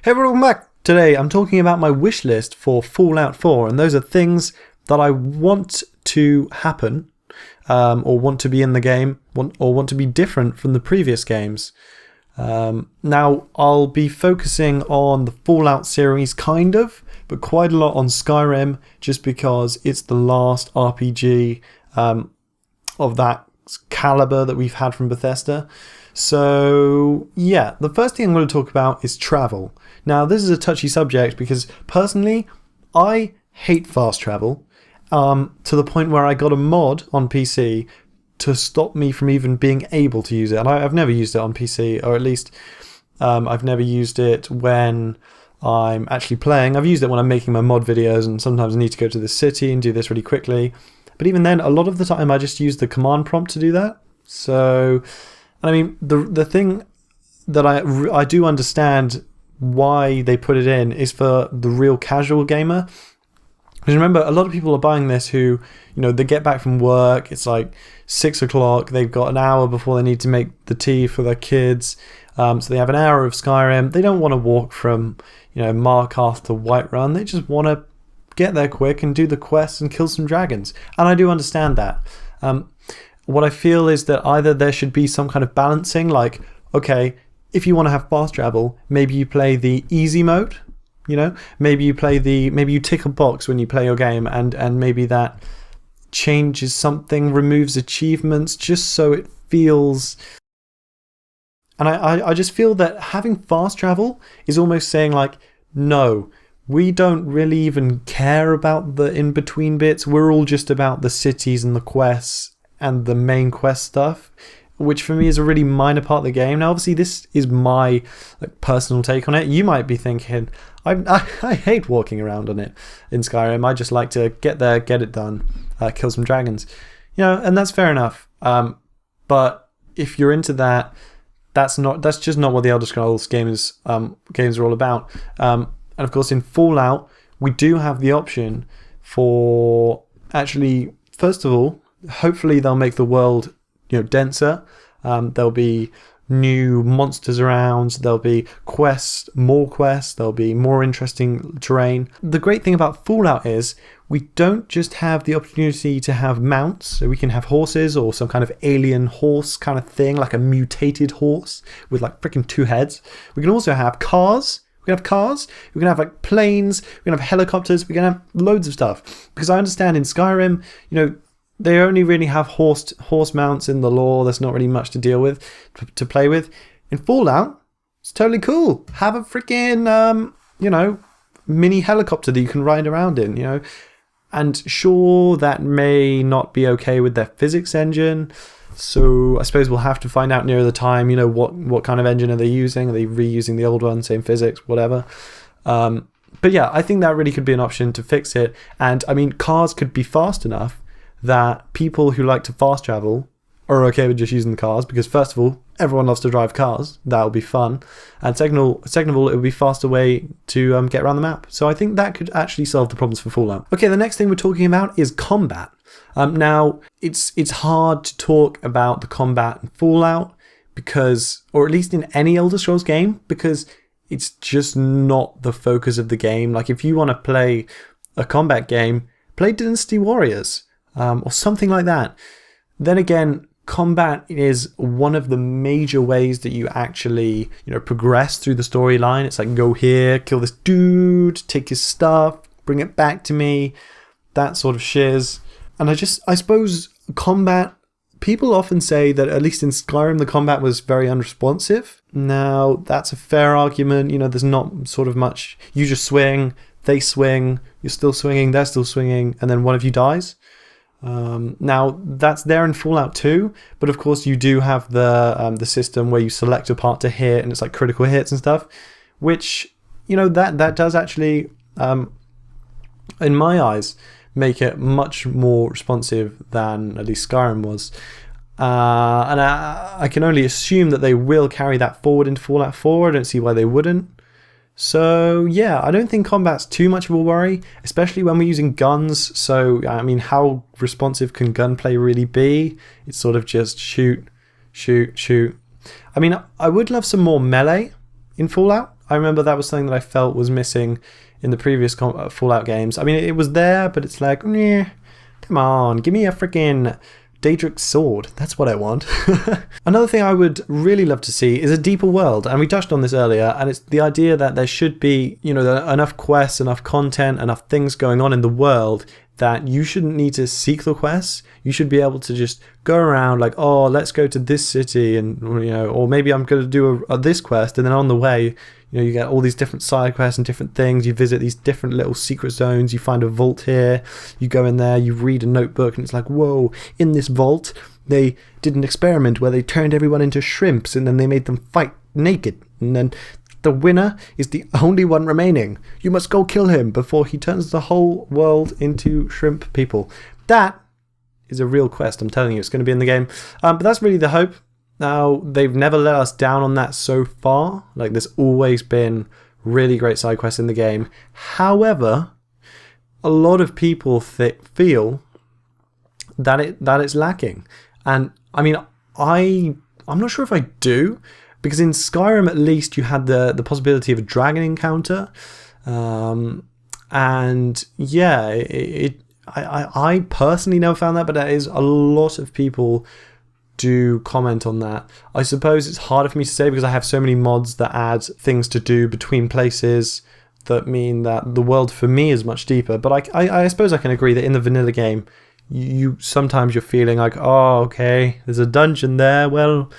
Hey everyone, back! Today I'm talking about my wish list for Fallout 4, and those are things that I want to happen, or want to be in the game, or want to be different from the previous games. Now, I'll be focusing on the Fallout series, kind of, but quite a lot on Skyrim, just because it's the last RPG of that caliber that we've had from Bethesda. So, yeah, the first thing I'm going to talk about is travel. Now, this is a touchy subject because, personally, I hate fast travel, to the point where I got a mod on PC to stop me from even being able to use it. And I've never used it on PC, or at least I've never used it when I'm actually playing. I've used it when I'm making my mod videos, and sometimes I need to go to the city and do this really quickly. But even then, a lot of the time I just use the command prompt to do that. So, I mean, the thing that I do understand why they put it in is for the real casual gamer. Because remember, a lot of people are buying this who, they get back from work, it's like 6 o'clock, they've got an hour before they need to make the tea for their kids, so they have an hour of Skyrim. They don't want to walk from, Markarth to Whiterun, they just want to get there quick and do the quests and kill some dragons. And I do understand that. What I feel is that either there should be some kind of balancing, like, okay, if you want to have fast travel, maybe you play the easy mode, maybe you tick a box when you play your game, and maybe that changes something, removes achievements, just so it feels. And I just feel that having fast travel is almost saying, like, no, we don't really even care about the in-between bits. We're all just about the cities and the quests and the main quest stuff, which for me is a really minor part of the game. Now, obviously, this is my personal take on it. You might be thinking, I hate walking around on it in Skyrim. I just like to get there, get it done, kill some dragons. And that's fair enough. But if you're into that, that's just not what the Elder Scrolls games are all about. And of course, in Fallout, we do have the option for actually, first of all, hopefully they'll make the world denser. There'll be new monsters around, there'll be more quests, there'll be more interesting terrain. The great thing about Fallout is we don't just have the opportunity to have mounts, so we can have horses or some kind of alien horse kind of thing, like a mutated horse with like freaking 2 heads. We can also have cars. We can have planes, we can have helicopters, we can have loads of stuff. Because I understand in Skyrim, they only really have horse mounts in the lore. There's not really much to deal with, to play with. In Fallout, it's totally cool. Have a freaking, mini helicopter that you can ride around in, And sure, that may not be okay with their physics engine. So I suppose we'll have to find out nearer the time, what kind of engine are they using? Are they reusing the old one, same physics, whatever? But yeah, I think that really could be an option to fix it. And I mean, cars could be fast enough that people who like to fast travel are okay with just using the cars, because first of all, everyone loves to drive cars. That'll be fun. And second of all, it would be a faster way to get around the map. So I think that could actually solve the problems for Fallout. Okay, the next thing we're talking about is combat. Now, it's hard to talk about the combat in Fallout because, or at least in any Elder Scrolls game, because it's just not the focus of the game. Like, if you want to play a combat game, play Dynasty Warriors. Or something like that. Then again, combat is one of the major ways that you actually, progress through the storyline. It's like, go here, kill this dude, take his stuff, bring it back to me, that sort of shiz. And I suppose combat, people often say that at least in Skyrim, the combat was very unresponsive. Now, that's a fair argument. There's not sort of much. You just swing, they swing, you're still swinging, they're still swinging, and then one of you dies. Now that's there in Fallout 2, but of course you do have the system where you select a part to hit, and it's like critical hits and stuff, which that does actually, in my eyes, make it much more responsive than at least Skyrim was. And I can only assume that they will carry that forward into Fallout 4. I don't see why they wouldn't. So yeah, I don't think combat's too much of a worry, especially when we're using guns. So, I mean, how responsive can gunplay really be? It's sort of just shoot, shoot, shoot. I mean, I would love some more melee in Fallout. I remember that was something that I felt was missing in the previous Fallout games. I mean, it was there, but it's like, yeah, come on, give me a freaking Daedric sword. That's what I want. Another thing I would really love to see is a deeper world, and we touched on this earlier, and it's the idea that there should be, you know, enough quests, enough content, enough things going on in the world that you shouldn't need to seek the quests. You should be able to just go around like, oh, let's go to this city, and you know, or maybe I'm going to do this quest, and then on the way, you know, you get all these different side quests and different things. You visit these different little secret zones. You find a vault here. You go in there. You read a notebook, and it's like, whoa! In this vault, they did an experiment where they turned everyone into shrimps, and then they made them fight naked, and then the winner is the only one remaining. You must go kill him before he turns the whole world into shrimp people. That is a real quest. I'm telling you, it's going to be in the game. But that's really the hope. Now, they've never let us down on that so far. Like, there's always been really great side quests in the game. However, a lot of people feel that it's lacking. And, I mean, I'm not sure if I do, because in Skyrim, at least, you had the possibility of a dragon encounter. And, yeah, I personally never found that, but there is a lot of people do comment on that. I suppose it's harder for me to say because I have so many mods that add things to do between places that mean that the world for me is much deeper. But I suppose I can agree that in the vanilla game, sometimes you're feeling like, oh, okay, there's a dungeon there. Well,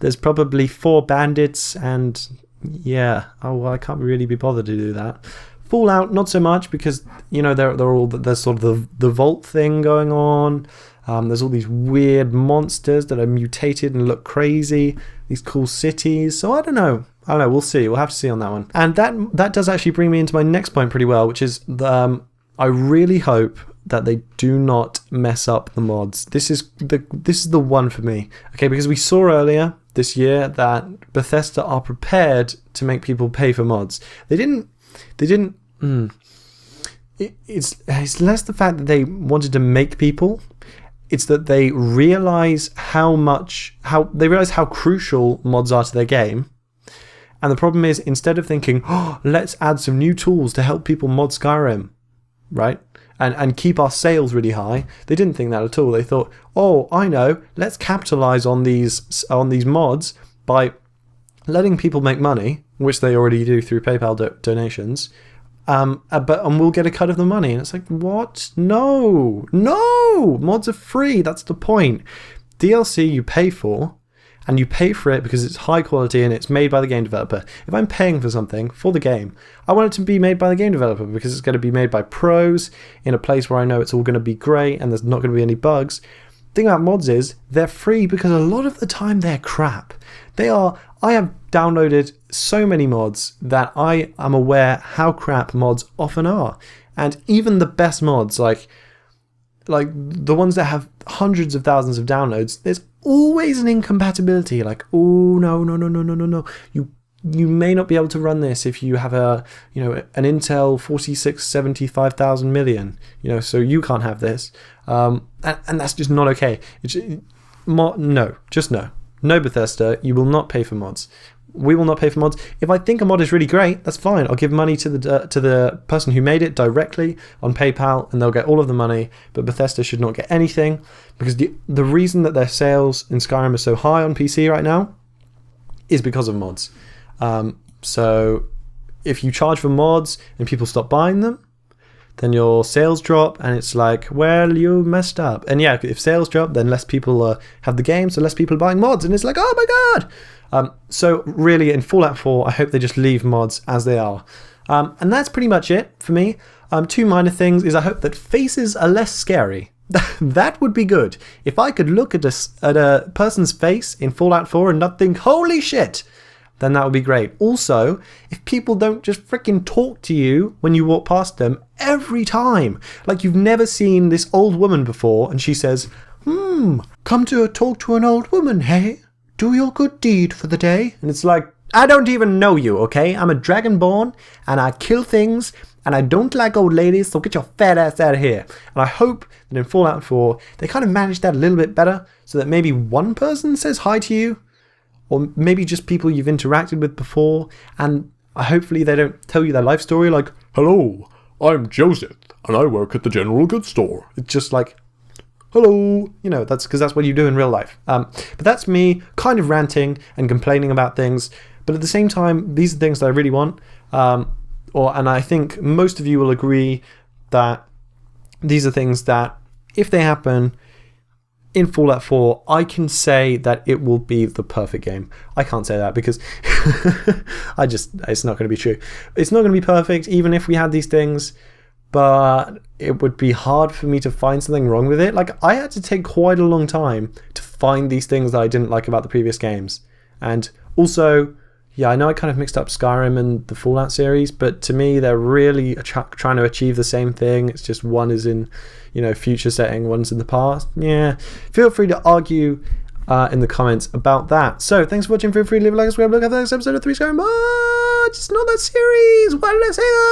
there's probably 4 bandits, and yeah, oh well, I can't really be bothered to do that. Fallout, not so much, because you know there's sort of the vault thing going on. There's all these weird monsters that are mutated and look crazy. These cool cities. So I don't know. We'll see. We'll have to see on that one. And that does actually bring me into my next point pretty well, which is I really hope that they do not mess up the mods. This is the one for me. Okay, because we saw earlier this year that Bethesda are prepared to make people pay for mods. They didn't. It's less the fact that they wanted to make people. It's that they realize how crucial mods are to their game. And the problem is, instead of thinking, oh, let's add some new tools to help people mod Skyrim, right? And keep our sales really high, they didn't think that at all. They thought, oh, I know, let's capitalize on these mods by letting people make money, which they already do through PayPal donations, and we'll get a cut of the money. And it's like, what? No, mods are free. That's the point. DLC you pay for, and you pay for it because it's high quality and it's made by the game developer. If I'm paying for something for the game, I want it to be made by the game developer because it's going to be made by pros in a place where I know it's all going to be great and there's not going to be any bugs. The thing about mods is they're free because a lot of the time they're crap. I have downloaded so many mods that I am aware how crap mods often are. And even the best mods, like the ones that have hundreds of thousands of downloads, there's always an incompatibility. Like, oh, no. You may not be able to run this if you have an Intel 4675,000 million, so you can't have this. And that's just not okay. No, Bethesda, you will not pay for mods. We will not pay for mods. If I think a mod is really great, that's fine. I'll give money to the person who made it directly on PayPal, and they'll get all of the money. But Bethesda should not get anything, because the reason that their sales in Skyrim are so high on PC right now is because of mods. So if you charge for mods and people stop buying them, then your sales drop, and it's like, well, you messed up. And yeah, if sales drop, then less people have the game, so less people are buying mods, and it's like, oh my god. So really, in Fallout 4, I hope they just leave mods as they are. And that's pretty much it for me. 2 minor things is I hope that faces are less scary. That would be good. If I could look at a person's face in Fallout 4 and not think, holy shit, then that would be great. Also, if people don't just freaking talk to you when you walk past them every time. Like you've never seen this old woman before and she says, come to talk to an old woman, hey? Do your good deed for the day. And it's like, I don't even know you, okay? I'm a dragonborn and I kill things and I don't like old ladies, so get your fat ass out of here. And I hope that in Fallout 4, they kind of manage that a little bit better so that maybe one person says hi to you, or maybe just people you've interacted with before, and hopefully they don't tell you their life story like, hello, I'm Joseph and I work at the general goods store. It's just like, hello, that's because that's what you do in real life. But that's me kind of ranting and complaining about things. But at the same time, these are things that I really want. And I think most of you will agree that these are things that, if they happen in Fallout 4, I can say that it will be the perfect game. I can't say that because it's not going to be true. It's not going to be perfect even if we had these things, but it would be hard for me to find something wrong with it. Like, I had to take quite a long time to find these things that I didn't like about the previous games. And also, yeah, I know I kind of mixed up Skyrim and the Fallout series, but to me, they're really trying to achieve the same thing. It's just one is in, future setting, one's in the past. Yeah, feel free to argue in the comments about that. So, thanks for watching. Feel free to leave a like, subscribe, look at the next episode of 3 Skyrim. It's not that series. Why did I say that?